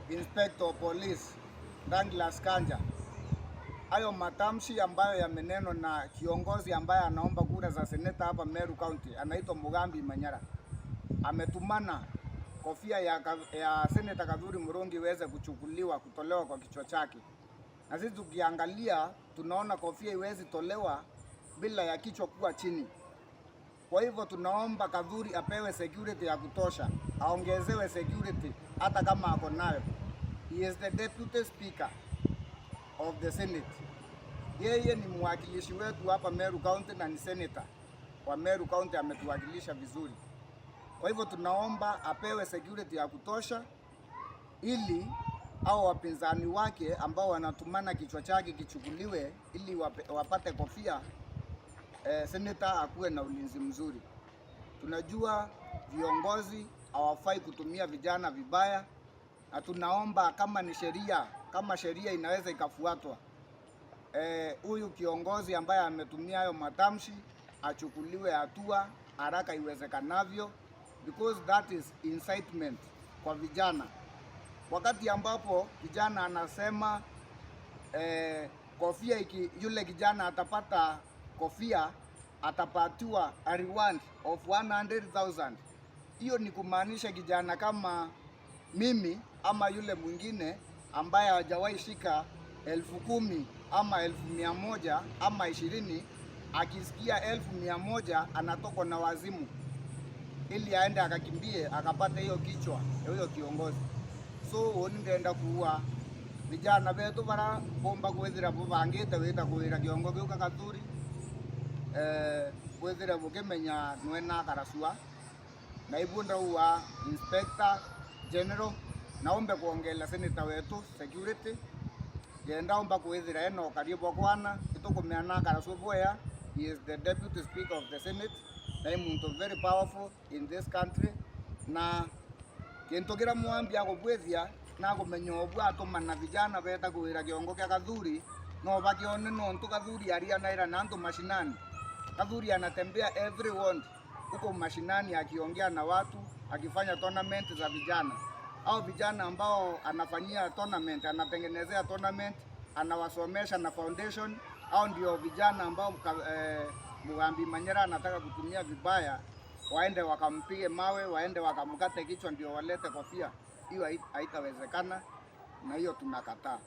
Inspector Police Douglas Kanja, hayo matamshi ambayo yamenenwa na kiongozi ambaye anaomba kura za seneta hapa Meru County, anaitwa Mugambi Manyara, ametumana kofia ya seneta Kadhuri Murungi iweze kutolewa kwa kichwa chake. Na sisi tukiangalia tunaona kofia iwezi tolewa bila ya kichwa kuwa chini. Kwa hivyo tunaomba Kadhuri apewe security ya kutosha, aongezewe security hata kama ako nayo. He is the deputy speaker of the Senate. Yeye ni mwakilishi wetu hapa Meru County na ni senator wa Meru County, ametuwakilisha vizuri. Kwa hivyo tunaomba apewe security ya kutosha ili hao wapinzani wake ambao wanatumana kichwa chake kichukuliwe ili wapate kofia, senator akuwe na ulinzi mzuri. Tunajua viongozi hawafai kutumia vijana vibaya, na tunaomba kama sheria inaweza ikafuatwa, huyu kiongozi ambaye ametumia hayo matamshi achukuliwe hatua haraka iwezekanavyo, because that is incitement kwa vijana. Wakati ambapo kijana anasema kofia yule kijana atapata kofia, atapatiwa a reward of 100,000. Hiyo ni kumaanisha kijana kama mimi ama yule mwingine ambaye hajawahi shika 10,000 ama 100,000 ama 20, akisikia 100,000 anatokwa na wazimu ili aende akakimbie akapata hiyo kichwa ya huyo kiongozi. So ndenda kuwa vijana betu bara bomba kwethira bubangite wita kuira kiongozi uka Kadhuri, kwethira bukimenya nwena karasua na ibunda uwa Inspector General, naombe kuongela senator wetu security yenda omba kwethira eno karibu kwana itukumeana karasua boya. He is the deputy speaker of the Senate, na muntu very powerful in this country, na kintugira mwambia gubwethia na kumenya obwa atumana vijana beta kuira kiongo kya Kadhuri no bakione no ntu Kadhuri aria naira na ntu mashinani. Kadhuri anatembea everyone huko mashinani akiongea na watu, akifanya tournament za vijana. Au vijana ambao anafanyia tournament, anatengenezea tournament, anawasomesha na foundation, au ndio vijana ambao Mugambi Manyara anataka kutumia vibaya, waende wakampige mawe, waende wakamkate kichwa ndio walete kofia. Hiyo haitawezekana, na hiyo tunakataa.